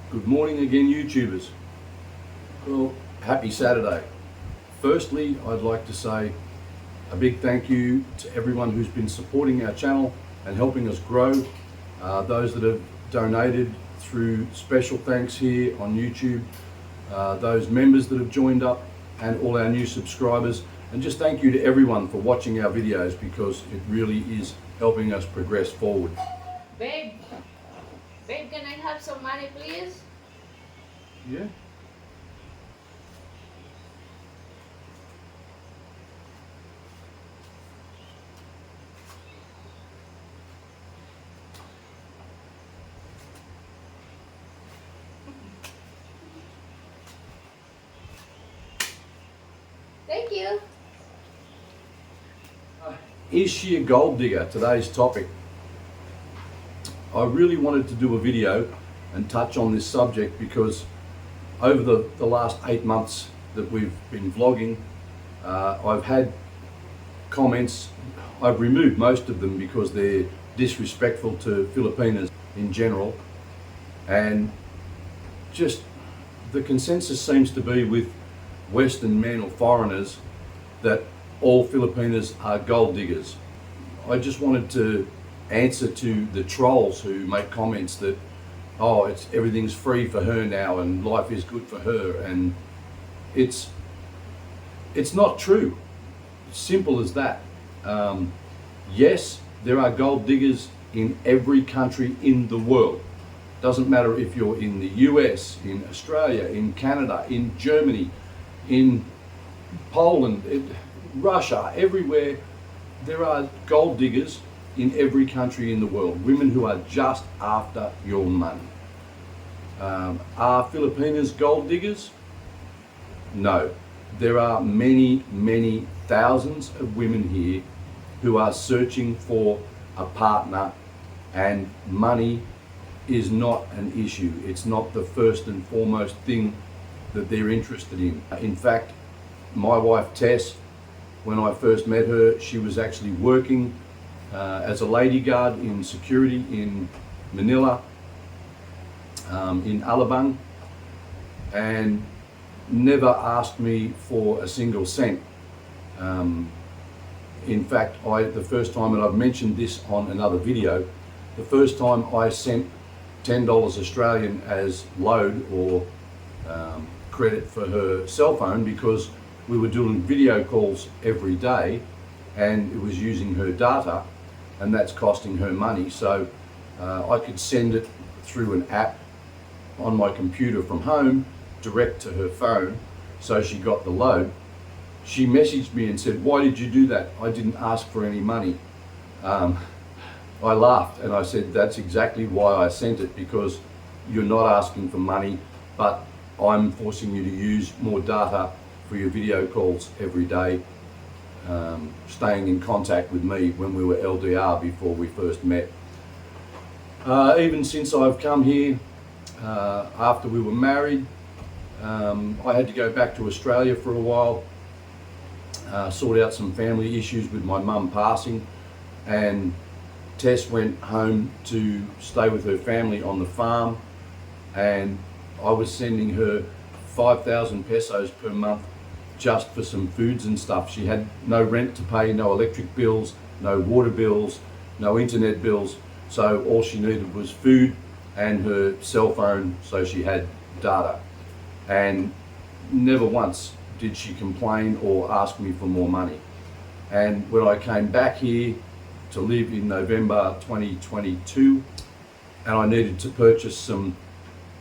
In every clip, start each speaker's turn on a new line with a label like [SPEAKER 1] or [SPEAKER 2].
[SPEAKER 1] Good morning again, YouTubers. Well, happy Saturday. Firstly, I'd like to say a big thank you to everyone who's been supporting our channel and helping us grow. Those that have donated through special thanks here on YouTube, those members that have joined up, and all our new subscribers. And just thank you to everyone for watching our videos, because it really is helping us progress forward.
[SPEAKER 2] Babe, can I have some money, please?
[SPEAKER 1] Yeah.
[SPEAKER 2] Thank you.
[SPEAKER 1] Is she a gold digger? Today's topic. I really wanted to do a video and touch on this subject because over the last 8 months that we've been vlogging, I've had comments. I've removed most of them because they're disrespectful to Filipinas in general, and just the consensus seems to be with Western men or foreigners that all Filipinas are gold diggers. I just wanted to answer to the trolls who make comments that, oh, everything's free for her now and life is good for her, and it's not true. Simple as that. Yes, there are gold diggers in every country in the world. Doesn't matter if you're in the US, in Australia, in Canada, in Germany, in Poland, Russia, everywhere. There are gold diggers in every country in the world. Women who are just after your money. Are Filipinas gold diggers? No. There are many, many thousands of women here who are searching for a partner, and money is not an issue. It's not the first and foremost thing that they're interested in. In fact, my wife Tess, when I first met her, she was actually working as a lady guard in security in Manila, in Alabang, and never asked me for a single cent. In fact, the first time, and I've mentioned this on another video, the first time I sent $10 Australian as load or credit for her cell phone, because we were doing video calls every day and it was using her data, and that's costing her money. So I could send it through an app on my computer from home direct to her phone, so she got the load. She messaged me and said, "Why did you do that? I didn't ask for any money." I laughed and I said, "That's exactly why I sent it, because you're not asking for money, but I'm forcing you to use more data for your video calls every day, staying in contact with me when we were LDR before we first met." Even since I've come here, after we were married, I had to go back to Australia for a while, sort out some family issues with my mum passing, and Tess went home to stay with her family on the farm, and I was sending her 5,000 pesos per month just for some foods and stuff. She had no rent to pay, no electric bills, no water bills, no internet bills, so all she needed was food and her cell phone, so she had data. And never once did she complain or ask me for more money. And when I came back here to live in November 2022, and I needed to purchase some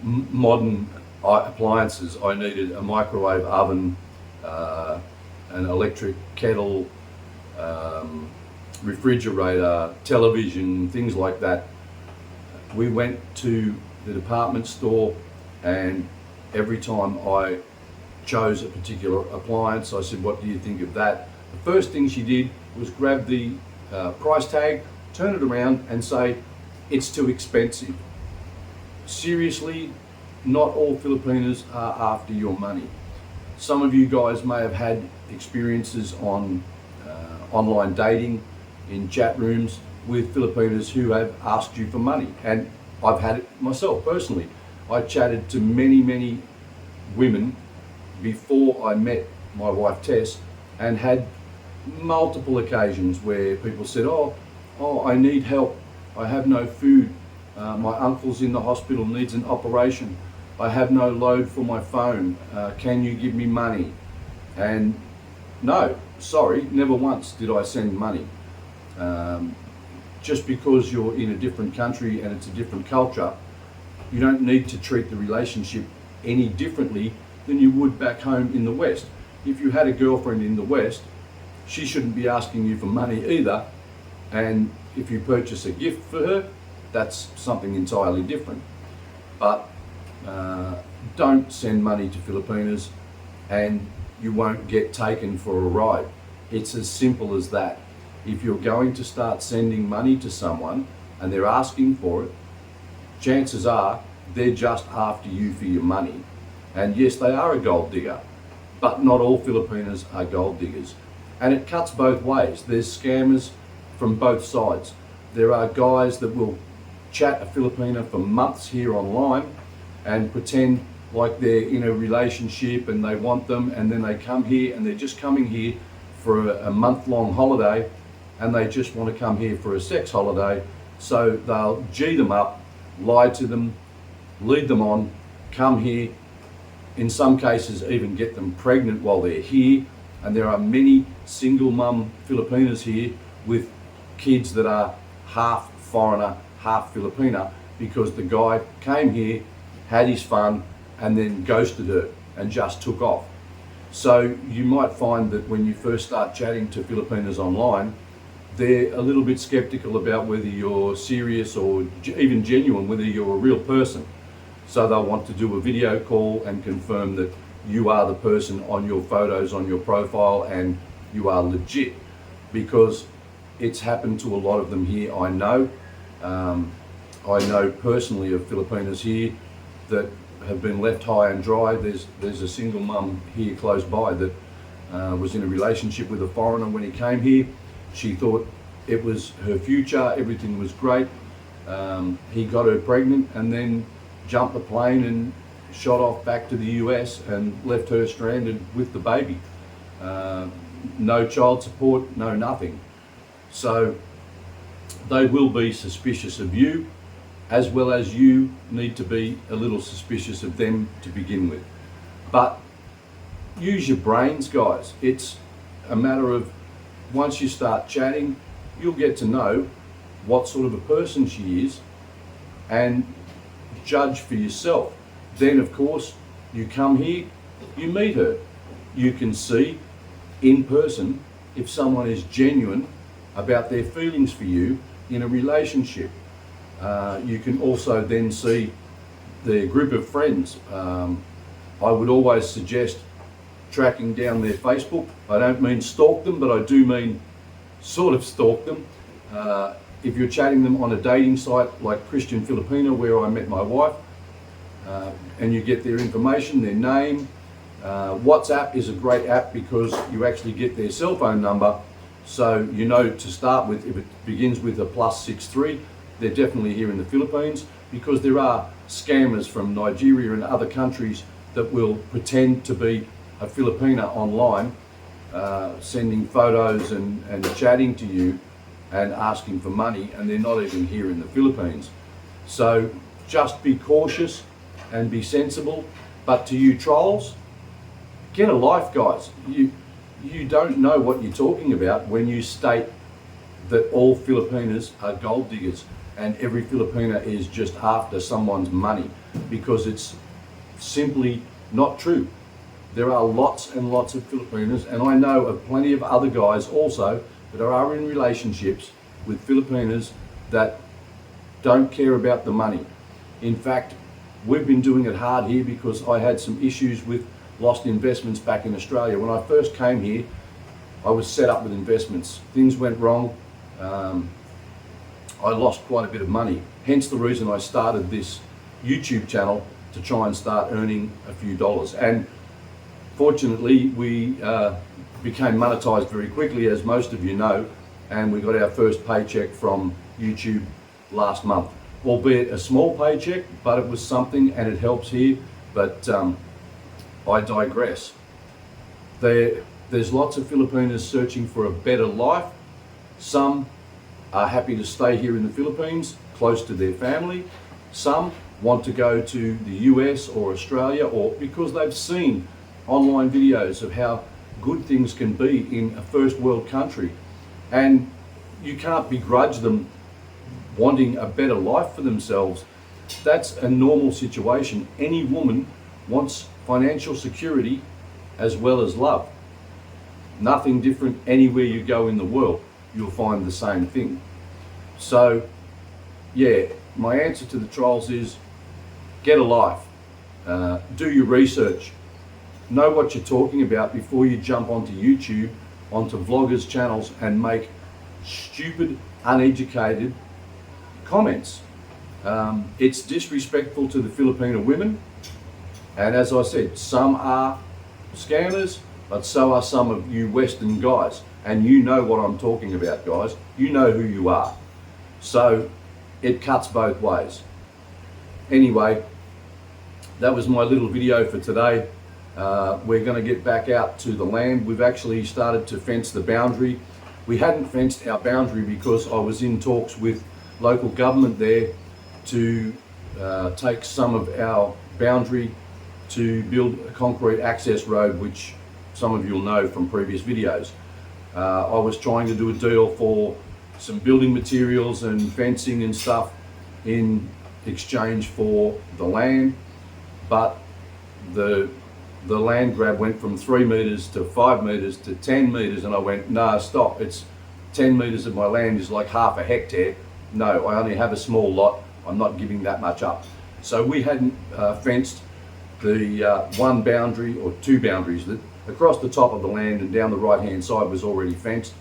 [SPEAKER 1] modern appliances, I needed a microwave oven, an electric kettle, refrigerator, television, things like that. We went to the department store, and every time I chose a particular appliance, I said, "What do you think of that?" The first thing she did was grab the price tag, turn it around and say, "It's too expensive." Seriously, not all Filipinas are after your money. Some of you guys may have had experiences on online dating, in chat rooms with Filipinas who have asked you for money, and I've had it myself personally. I chatted to many women before I met my wife Tess, and had multiple occasions where people said, oh, I need help, I have no food, my uncle's in the hospital, needs an operation, I have no load for my phone, can you give me money? And no, sorry, never once did I send money. Just because you're in a different country and it's a different culture, you don't need to treat the relationship any differently than you would back home in the West. If you had a girlfriend in the West, she shouldn't be asking you for money either. And if you purchase a gift for her, that's something entirely different. But don't send money to Filipinas and you won't get taken for a ride. It's as simple as that. If you're going to start sending money to someone and they're asking for it, chances are they're just after you for your money. And yes, they are a gold digger, but not all Filipinas are gold diggers. And it cuts both ways. There's scammers from both sides. There are guys that will chat a Filipina for months here online and pretend like they're in a relationship and they want them, and then they come here and they're just coming here for a month-long holiday, and they just want to come here for a sex holiday. So they'll G them up, lie to them, lead them on, come here, in some cases even get them pregnant while they're here. And there are many single mum Filipinas here with kids that are half foreigner, half Filipina, because the guy came here, had his fun, and then ghosted her and just took off. So you might find that when you first start chatting to Filipinas online, they're a little bit skeptical about whether you're serious or even genuine, whether you're a real person. So they'll want to do a video call and confirm that you are the person on your photos, on your profile, and you are legit, because it's happened to a lot of them here. I know personally of Filipinas here that have been left high and dry. There's a single mum here close by that was in a relationship with a foreigner when he came here. She thought it was her future, everything was great. He got her pregnant and then jumped the plane and shot off back to the US and left her stranded with the baby. No child support, no nothing. So they will be suspicious of you, as well as you need to be a little suspicious of them to begin with. But use your brains, guys. It's a matter of, once you start chatting, you'll get to know what sort of a person she is and judge for yourself. Then of course you come here, you meet her, you can see in person if someone is genuine about their feelings for you in a relationship. You can also then see their group of friends. I would always suggest tracking down their Facebook. I don't mean stalk them, but I do mean sort of stalk them. If you're chatting them on a dating site like Christian Filipina, where I met my wife, and you get their information, their name. WhatsApp is a great app because you actually get their cell phone number, so you know to start with, if it begins with a +63, they're definitely here in the Philippines, because there are scammers from Nigeria and other countries that will pretend to be a Filipina online, sending photos and chatting to you and asking for money, and they're not even here in the Philippines. So just be cautious and be sensible. But to you trolls, get a life, guys. You don't know what you're talking about when you state that all Filipinas are gold diggers and every Filipina is just after someone's money, because it's simply not true. There are lots and lots of Filipinas, and I know of plenty of other guys also that are in relationships with Filipinas that don't care about the money. In fact, we've been doing it hard here because I had some issues with lost investments back in Australia. When I first came here, I was set up with investments. Things went wrong. I lost quite a bit of money. Hence the reason I started this YouTube channel, to try and start earning a few dollars. And fortunately, we became monetized very quickly, as most of you know, and we got our first paycheck from YouTube last month. albeit a small paycheck, but it was something and it helps here. But I digress. There's lots of Filipinos searching for a better life. Some are happy to stay here in the Philippines, close to their family. Some want to go to the US or Australia, or because they've seen online videos of how good things can be in a first world country. And you can't begrudge them wanting a better life for themselves. That's a normal situation. Any woman wants financial security as well as love. Nothing different anywhere you go in the world. You'll find the same thing. So, yeah, my answer to the trolls is get a life. Do your research. Know what you're talking about before you jump onto YouTube, onto vloggers' channels and make stupid, uneducated comments. It's disrespectful to the Filipino women. And as I said, some are scammers, but so are some of you Western guys. And you know what I'm talking about, guys. You know who you are. So it cuts both ways. Anyway, that was my little video for today. We're going to get back out to the land. We've actually started to fence the boundary. We hadn't fenced our boundary because I was in talks with local government there to take some of our boundary to build a concrete access road, which some of you'll know from previous videos. I was trying to do a deal for some building materials and fencing and stuff in exchange for the land, but the land grab went from 3 meters to 5 meters to 10 meters, and I went, no, stop, it's 10 meters of my land is like half a hectare. No, I only have a small lot, I'm not giving that much up. So we hadn't fenced the one boundary or two boundaries. That across the top of the land and down the right hand side was already fenced,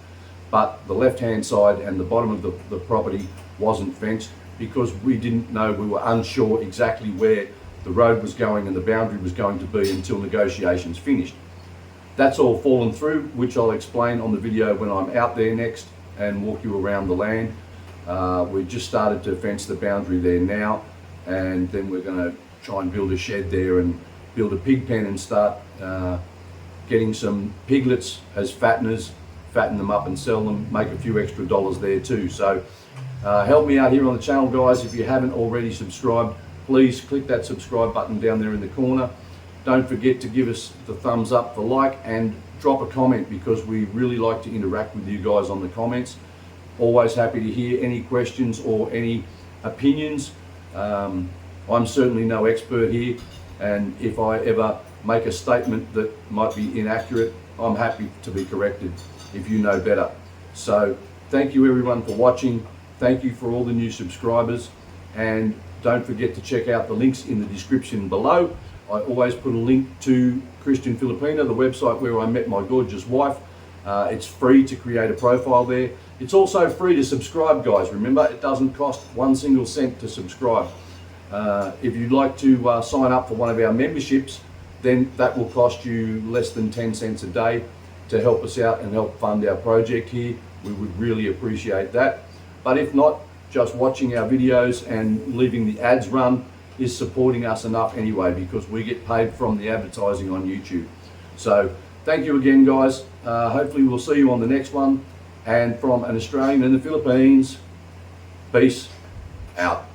[SPEAKER 1] but the left hand side and the bottom of the property wasn't fenced because we didn't know, we were unsure exactly where the road was going and the boundary was going to be until negotiations finished. That's all fallen through, which I'll explain on the video when I'm out there next and walk you around the land. We just started to fence the boundary there now, and then we're going to try and build a shed there and build a pig pen and start getting some piglets as fatteners, fatten them up and sell them, make a few extra dollars there too. So help me out here on the channel, guys. If you haven't already subscribed, please click that subscribe button down there in the corner. Don't forget to give us the thumbs up, the like, and drop a comment because we really like to interact with you guys on the comments. Always happy to hear any questions or any opinions. I'm certainly no expert here, and if I ever make a statement that might be inaccurate, I'm happy to be corrected if you know better. So thank you everyone for watching. Thank you for all the new subscribers, and don't forget to check out the links in the description below. I always put a link to Christian Filipina, the website where I met my gorgeous wife. It's free to create a profile there. It's also free to subscribe, guys. Remember, it doesn't cost 1 single cent to subscribe. If you'd like to sign up for one of our memberships, then that will cost you less than 10 cents a day to help us out and help fund our project here. We would really appreciate that. But if not, just watching our videos and leaving the ads run is supporting us enough anyway, because we get paid from the advertising on YouTube. So thank you again, guys. Hopefully we'll see you on the next one. And from an Australian in the Philippines, peace out.